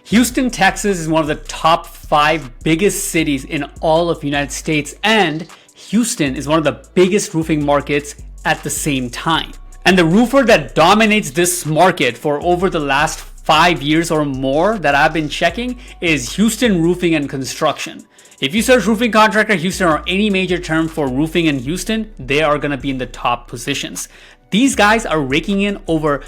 Houston, Texas is one of the top 5 biggest cities in all of the United States, and Houston is one of the biggest roofing markets at the same time. And the roofer that dominates this market for over the last 5 years or more that I've been checking is Houston Roofing and Construction. If you search roofing contractor Houston or any major term for roofing in Houston, they are going to be in the top positions. These guys are raking in over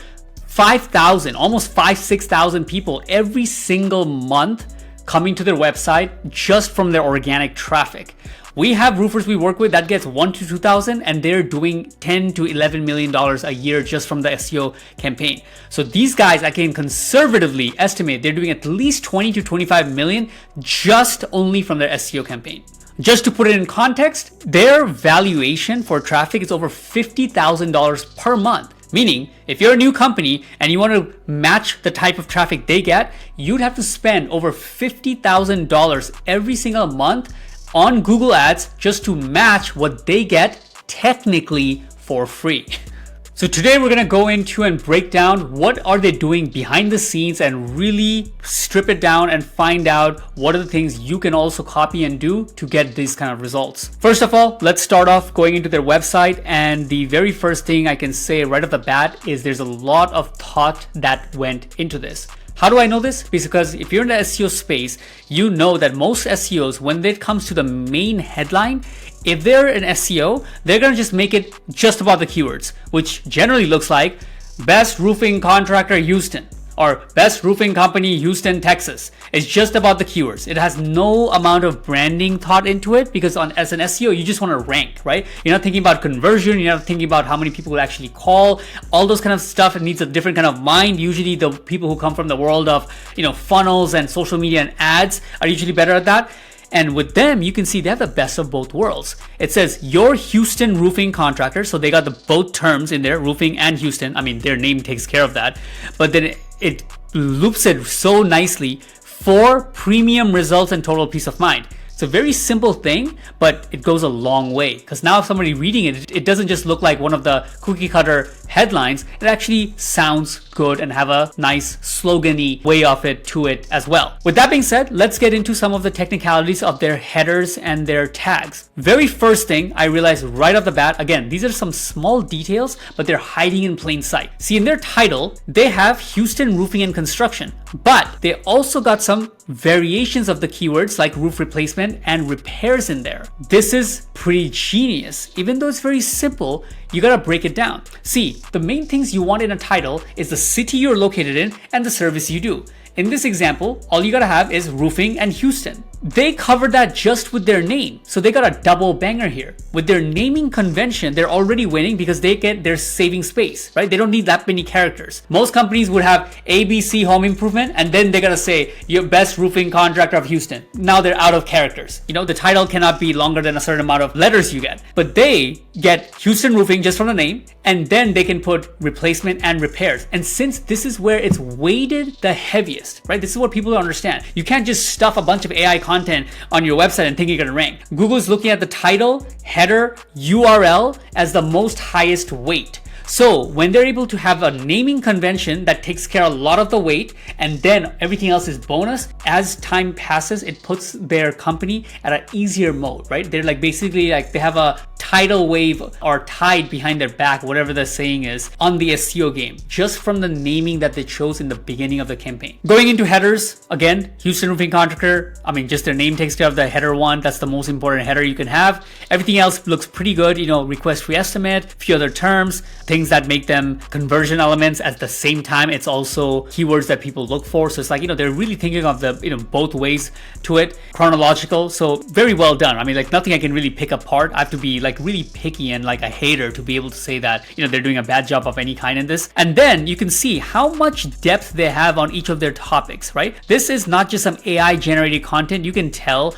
5,000, almost 6,000 people every single month coming to their website just from their organic traffic. We have roofers we work with that gets 1 to 2,000 and they're doing 10 to 11 million dollars a year just from the SEO campaign. So these guys, I can conservatively estimate they're doing at least 20 to 25 million just only from their SEO campaign. Just to put it in context, their valuation for traffic is over $50,000 per month. Meaning, if you're a new company and you want to match the type of traffic they get, you'd have to spend over $50,000 every single month on Google Ads just to match what they get technically for free. So today we're gonna go into and break down what are they doing behind the scenes and really strip it down and find out what are the things you can also copy and do to get these kind of results. First of all, let's start off going into their website, and the very first thing I can say right off the bat is there's a lot of thought that went into this. How do I know this? Because if you're in the SEO space, you know that most SEOs, when it comes to the main headline, if they're an SEO, they're gonna just make it just about the keywords, which generally looks like best roofing contractor Houston or best roofing company Houston, Texas. It's just about the keywords. It has no amount of branding thought into it because as an SEO, you just want to rank, right? You're not thinking about conversion. You're not thinking about how many people will actually call. All those kind of stuff. It needs a different kind of mind. Usually the people who come from the world of, funnels and social media and ads are usually better at that. And with them, you can see they have the best of both worlds. It says your Houston roofing contractor. So they got both terms in there, roofing and Houston. I mean, their name takes care of that. But then it loops it so nicely for premium results and total peace of mind. It's a very simple thing, but it goes a long way because now if somebody reading it, it doesn't just look like one of the cookie cutter headlines. It actually sounds good and have a nice slogan-y way of it to it as well. With that being said, let's get into some of the technicalities of their headers and their tags. Very first thing I realized right off the bat, again, these are some small details, but they're hiding in plain sight. See, in their title, they have Houston Roofing and Construction, but they also got some variations of the keywords like roof replacement and repairs in there. This is pretty genius. Even though it's very simple, you gotta break it down. See, the main things you want in a title is the city you're located in and the service you do. In this example, all you gotta have is roofing and Houston. They covered that just with their name. So they got a double banger here. With their naming convention, they're already winning because they're saving space, right? They don't need that many characters. Most companies would have ABC Home Improvement and then they're gonna say your best roofing contractor of Houston. Now they're out of characters. The title cannot be longer than a certain amount of letters you get. But they get Houston Roofing just from the name, and then they can put replacement and repairs. And since this is where it's weighted the heaviest, right? This is what people don't understand. You can't just stuff a bunch of AI content on your website and think you're gonna rank. Google is looking at the title, header, URL as the most highest weight. So when they're able to have a naming convention that takes care of a lot of the weight and then everything else is bonus, as time passes, it puts their company at an easier mode, right? They're basically they have a tidal wave or tide behind their back, whatever the saying is, on the SEO game, just from the naming that they chose in the beginning of the campaign. Going into headers, again, Houston Roofing Contractor, just their name takes care of the header one. That's the most important header you can have. Everything else looks pretty good, request free estimate, a few other terms, things that make them conversion elements. At the same time, it's also keywords that people look for. So it's they're really thinking of the, both ways to it. Chronological, so very well done. Nothing I can really pick apart. I have to be really picky and a hater to be able to say that, they're doing a bad job of any kind in this. And then you can see how much depth they have on each of their topics, right? This is not just some AI generated content. You can tell,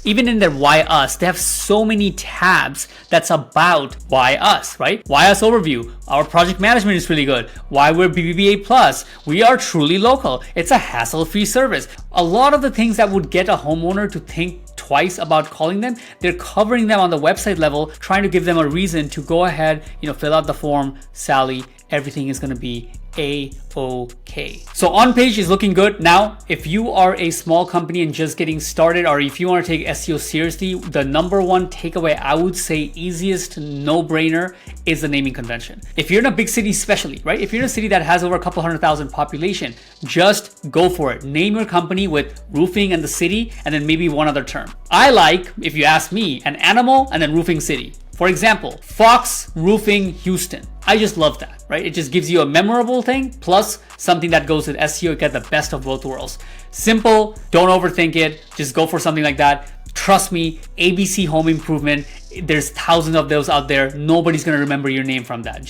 even in their Why Us, they have so many tabs that's about why us, right? Why us overview. Our project management is really good. Why we're BBBA plus. We are truly local. It's a hassle-free service. A lot of the things that would get a homeowner to think twice about calling them, they're covering them on the website level, trying to give them a reason to go ahead, fill out the form, Sally, everything is going to be A-okay. So on page is looking good. Now, if you are a small company and just getting started, or if you want to take SEO seriously, the number one takeaway, I would say easiest no-brainer, is the naming convention. If you're in a big city especially, right? If you're in a city that has over a couple 100,000 population, just go for it. Name your company with roofing and the city, and then maybe one other term. I like, if you ask me, an animal and then roofing city. For example, Fox Roofing Houston. I just love that, right? It just gives you a memorable thing plus something that goes with SEO, get the best of both worlds. Simple, don't overthink it, just go for something like that. Trust me, ABC Home Improvement, there's thousands of those out there. Nobody's gonna remember your name from that.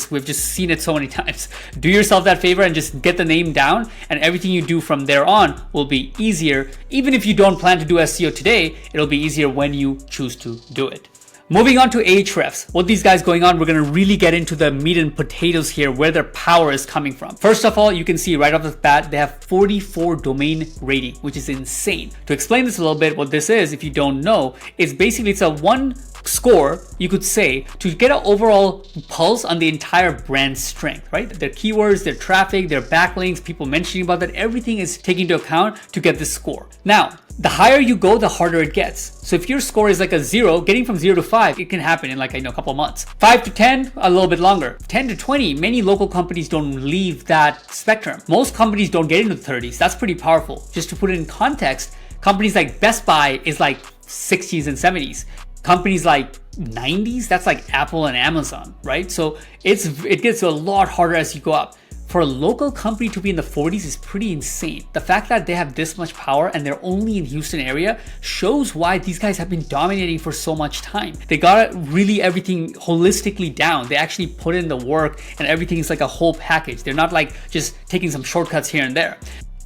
We've just seen it so many times. Do yourself that favor and just get the name down, and everything you do from there on will be easier. Even if you don't plan to do SEO today, it'll be easier when you choose to do it. Moving on to Ahrefs, what these guys going on, we're going to really get into the meat and potatoes here, where their power is coming from. First of all, you can see right off the bat, they have 44 domain rating, which is insane. To explain this a little bit, what this is, if you don't know, is basically it's a one score, you could say, to get an overall pulse on the entire brand strength, right? Their keywords, their traffic, their backlinks, people mentioning about that, everything is taken into account to get this score. Now, the higher you go, the harder it gets. So if your score is like a 0, getting from 0 to 5, it can happen in like, a couple months. 5 to 10, a little bit longer. 10 to 20, many local companies don't leave that spectrum. Most companies don't get into the 30s. That's pretty powerful. Just to put it in context, companies like Best Buy is like 60s and 70s. Companies like 90s, that's like Apple and Amazon, right? So it gets a lot harder as you go up. For a local company to be in the 40s is pretty insane. The fact that they have this much power and they're only in Houston area shows why these guys have been dominating for so much time. They got really everything holistically down. They actually put in the work and everything is like a whole package. They're not like just taking some shortcuts here and there.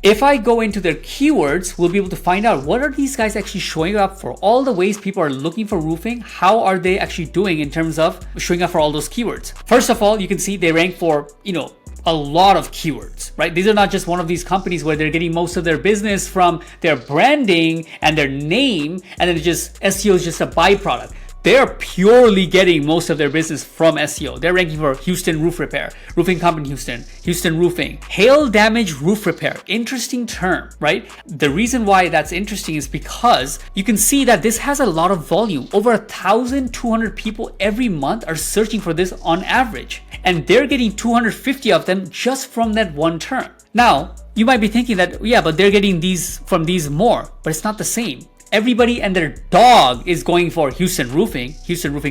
If I go into their keywords, we'll be able to find out what are these guys actually showing up for. All the ways people are looking for roofing, how are they actually doing in terms of showing up for all those keywords? First of all, you can see they rank for, a lot of keywords, right? These are not just one of these companies where they're getting most of their business from their branding and their name, and then SEO is just a byproduct. They're purely getting most of their business from SEO. They're ranking for Houston Roof Repair, Roofing Company Houston, Houston Roofing, hail damage roof repair. Interesting term, right? The reason why that's interesting is because you can see that this has a lot of volume. Over 1,200 people every month are searching for this on average, and they're getting 250 of them just from that one term. Now, you might be thinking that, yeah, but they're getting these from these more, but it's not the same. Everybody and their dog is going for Houston Roofing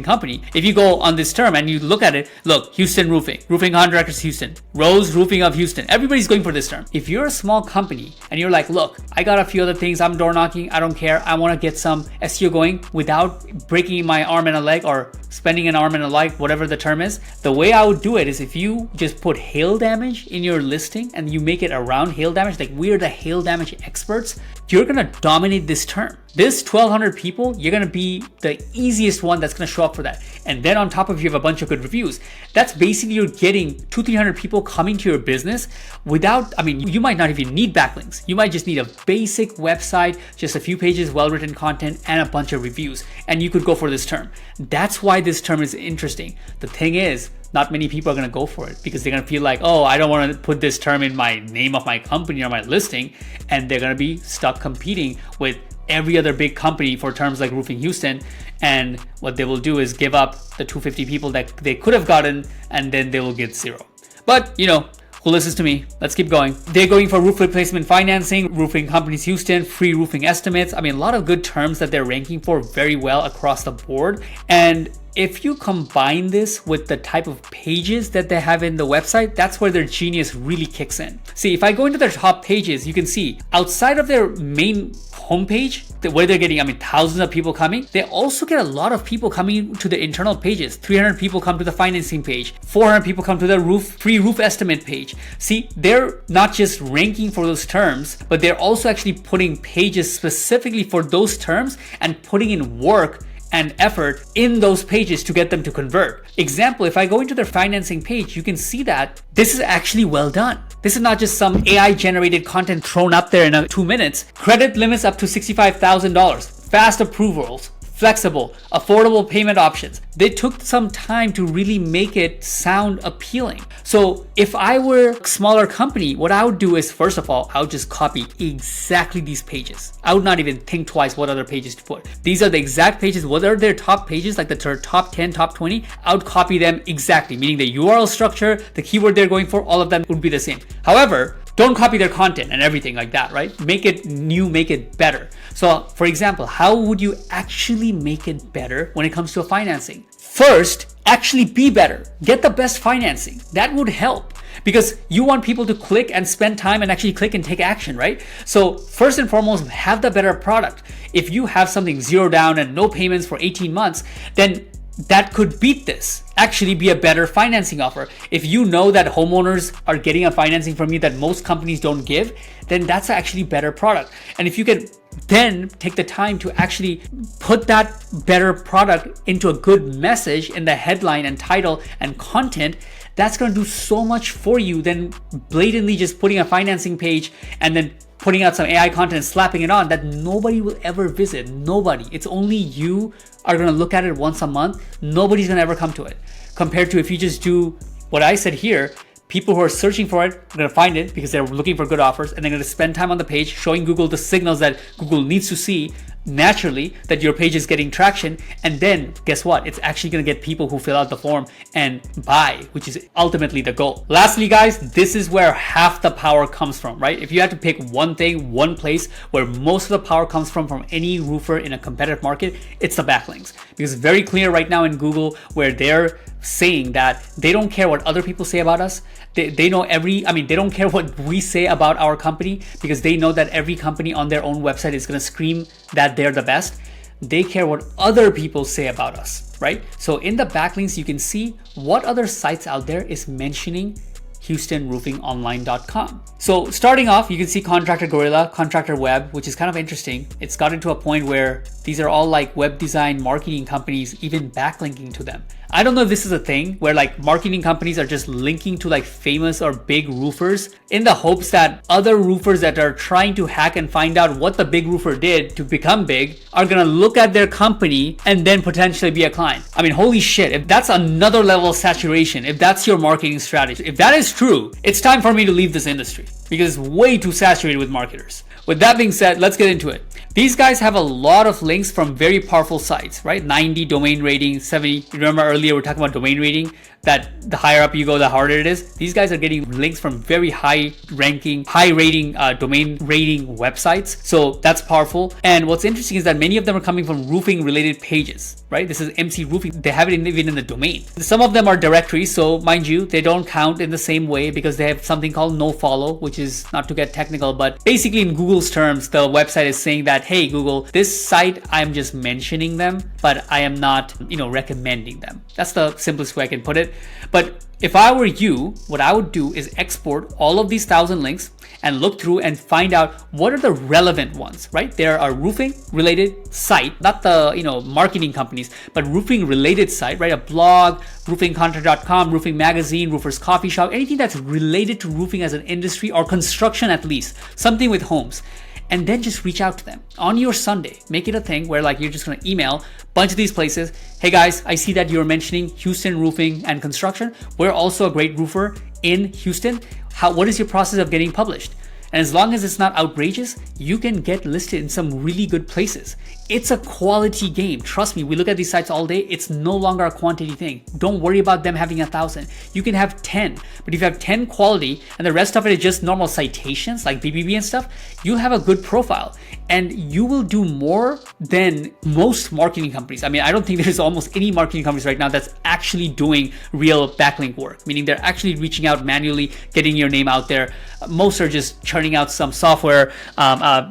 Company. If you go on this term and you look at it, look, Houston Roofing, Roofing Contractors Houston, Rose Roofing of Houston. Everybody's going for this term. If you're a small company and you're like, look, I got a few other things, I'm door knocking, I don't care, I want to get some SEO going without breaking my arm and a leg or spending an arm and a leg, whatever the term is. The way I would do it is if you just put hail damage in your listing and you make it around hail damage, like we're the hail damage experts, you're going to dominate this term. This 1,200 people, you're going to be the easiest one that's going to show up for that. And then on top of you have a bunch of good reviews. That's basically you're getting 200-300 people coming to your business without, you might not even need backlinks. You might just need a basic website, just a few pages, well-written content, and a bunch of reviews. And you could go for this term. That's why this term is interesting. The thing is, not many people are going to go for it because they're going to feel like, oh, I don't want to put this term in my name of my company or my listing. And they're going to be stuck competing with every other big company for terms like Roofing Houston. And what they will do is give up the 250 people that they could have gotten, and then they will get 0. But, who listens to me? Let's keep going. They're going for roof replacement financing, Roofing Companies Houston, free roofing estimates. A lot of good terms that they're ranking for very well across the board. And if you combine this with the type of pages that they have in the website, that's where their genius really kicks in. See, if I go into their top pages, you can see outside of their main homepage, where they're getting, thousands of people coming, they also get a lot of people coming to the internal pages. 300 people come to the financing page, 400 people come to the free roof estimate page. See, they're not just ranking for those terms, but they're also actually putting pages specifically for those terms and putting in work and effort in those pages to get them to convert. Example, if I go into their financing page, you can see that this is actually well done. This is not just some AI generated content thrown up there in 2 minutes. Credit limits up to $65,000, fast approvals, flexible, affordable payment options. They took some time to really make it sound appealing. So if I were a smaller company, what I would do is, first of all, I would just copy exactly these pages. I would not even think twice what other pages to put. These are the exact pages. What are their top pages, like the top 10, top 20? I would copy them exactly, meaning the URL structure, the keyword they're going for, all of them would be the same. However, don't copy their content and everything like that, right? Make it new, make it better. So for example, how would you actually make it better when it comes to financing? First, actually be better. Get the best financing. That would help, because you want people to click and spend time and actually click and take action, right? So first and foremost, have the better product. If you have something 0 down and no payments for 18 months, then that could beat this. Actually be a better financing offer. If you know that homeowners are getting a financing from you that most companies don't give, then that's actually better product. And if you can then take the time to actually put that better product into a good message in the headline and title and content, that's going to do so much for you than blatantly just putting a financing page and then putting out some AI content, slapping it on that nobody will ever visit. Nobody. It's only you are going to look at it once a month. Nobody's going to ever come to it. Compared to if you just do what I said here, people who are searching for it are going to find it because they're looking for good offers, and they're going to spend time on the page showing Google the signals that Google needs to see naturally that your page is getting traction. And then guess what? It's actually going to get people who fill out the form and buy, which is ultimately the goal. Lastly, guys, this is where half the power comes from, right? If you had to pick one thing, one place where most of the power comes from any roofer in a competitive market, it's the backlinks. Because it's very clear right now in Google where they're saying that they don't care what other people say about us. They know they don't care what we say about our company, because they know that every company on their own website is going to scream that they're the best. They care what other people say about us, right? So in the backlinks, you can see what other sites out there is mentioning HoustonRoofingOnline.com. So starting off, you can see Contractor Gorilla, Contractor Web, which is kind of interesting. It's gotten to a point where these are all like web design marketing companies, even backlinking to them. I don't know if this is a thing where like marketing companies are just linking to like famous or big roofers in the hopes that other roofers that are trying to hack and find out what the big roofer did to become big are gonna look at their company and then potentially be a client. I mean, holy shit, if that's another level of saturation, if that's your marketing strategy, if that is true, it's time for me to leave this industry because it's way too saturated with marketers. With that being said, let's get into it. These guys have a lot of links from very powerful sites, right? 90 domain rating, 70. Remember earlier we were talking about domain rating, that the higher up you go, the harder it is. These guys are getting links from very high ranking, high rating domain rating websites. So that's powerful. And what's interesting is that many of them are coming from roofing related pages, right? This is MC Roofing. They have it even in the domain. Some of them are directories. So mind you, they don't count in the same way because they have something called no follow, which is not to get technical, but basically in Google's terms, the website is saying that, hey, Google, this site, I'm just mentioning them, but I am not, recommending them. That's the simplest way I can put it. But if I were you, what I would do is export all of these 1,000 links and look through and find out what are the relevant ones, right? There are roofing related site, not the, marketing companies, but roofing related site, right? A blog, roofingcontract.com, roofing magazine, roofers coffee shop, anything that's related to roofing as an industry or construction, at least something with homes. And then just reach out to them on your Sunday. Make it a thing where like you're just gonna email a bunch of these places. Hey guys, I see that you're mentioning Houston Roofing and Construction. We're also a great roofer in Houston. What is your process of getting published? And as long as it's not outrageous, you can get listed in some really good places. It's a quality game. Trust me, we look at these sites all day. It's no longer a quantity thing. Don't worry about them having 1,000. You can have 10, but if you have 10 quality and the rest of it is just normal citations like BBB and stuff, you'll have a good profile and you will do more than most marketing companies. I mean, I don't think there's almost any marketing companies right now that's actually doing real backlink work, meaning they're actually reaching out manually, getting your name out there. Most are just churning out some software,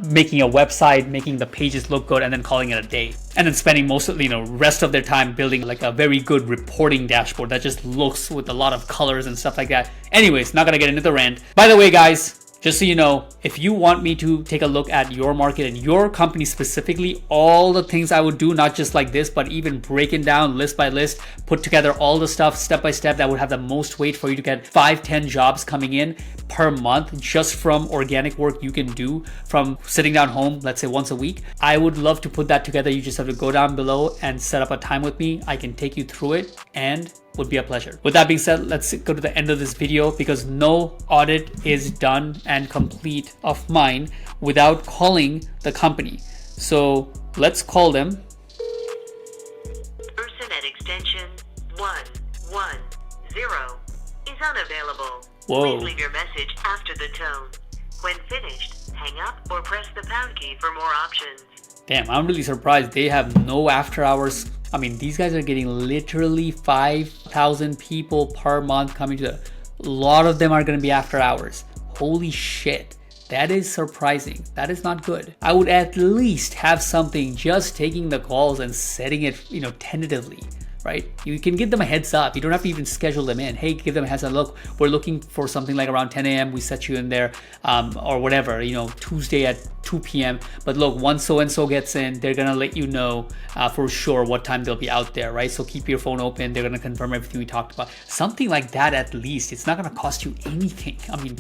making a website, making the pages look good, and then calling it a day. And then spending most of rest of their time building like a very good reporting dashboard that just looks with a lot of colors and stuff like that. Anyways, not gonna get into the rant. By the way, guys, Just so you know, if you want me to take a look at your market and your company specifically, all the things I would do, not just like this, but even breaking down list by list, put together all the stuff step by step that would have the most weight for you to get 5-10 jobs coming in per month just from organic work you can do from sitting down home, let's say once a week. I would love to put that together. You just have to go down below and set up a time with me. I can take you through it and would be a pleasure. With that being said, let's go to the end of this video because no audit is done and complete of mine without calling the company. So let's call them. Person at extension 110 is unavailable. Whoa. Please leave your message after the tone. When finished, hang up or press the pound key for more options. Damn, I'm really surprised they have no after hours. I mean, these guys are getting literally 5,000 people per month coming to a lot of them are going to be after hours. Holy shit. That is surprising. That is not good. I would at least have something just taking the calls and setting it, tentatively, right? You can give them a heads up. You don't have to even schedule them in. Hey, give them a heads up. Look, we're looking for something like around 10 a.m. We set you in there or whatever, Tuesday at 2 p.m. But look, once so-and-so gets in, they're going to let you know for sure what time they'll be out there, right? So keep your phone open. They're going to confirm everything we talked about. Something like that at least. It's not going to cost you anything. I mean,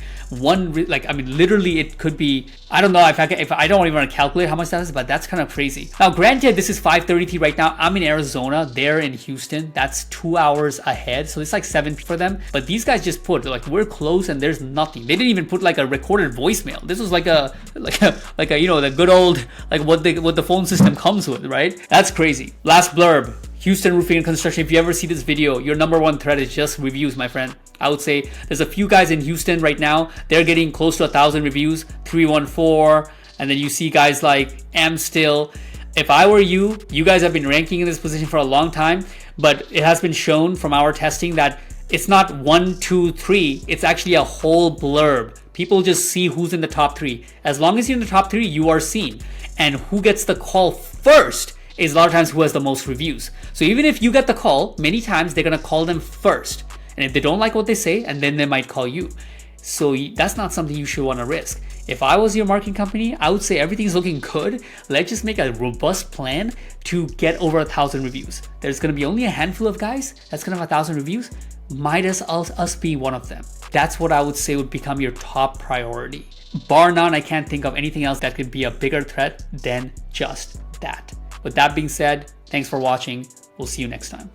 literally it could be, I don't know if I don't even want to calculate how much that is, but that's kind of crazy. Now, granted, this is 5:33 right now. I'm in Arizona. They're in Houston. That's 2 hours ahead. So it's like 7 for them. But these guys just put like, we're close and there's nothing. They didn't even put like a recorded voicemail. This was like a the good old, like what the phone system comes with, right? That's crazy. Last blurb. Houston Roofing and Construction. If you ever see this video, your number one threat is just reviews, my friend. I would say there's a few guys in Houston right now. They're getting close to 1,000 reviews, 314. And then you see guys like Amstill. If I were you, you guys have been ranking in this position for a long time, but it has been shown from our testing that it's not 1, 2, 3. It's actually a whole blurb. People just see who's in the top 3. As long as you're in the top 3, you are seen. And who gets the call first is a lot of times who has the most reviews. So even if you get the call, many times they're going to call them first. And if they don't like what they say, and then they might call you. So that's not something you should want to risk. If I was your marketing company, I would say everything's looking good. Let's just make a robust plan to get over 1,000 reviews. There's going to be only a handful of guys that's going to have 1,000 reviews. Might as well us be one of them. That's what I would say would become your top priority. Bar none, I can't think of anything else that could be a bigger threat than just that. With that being said, thanks for watching. We'll see you next time.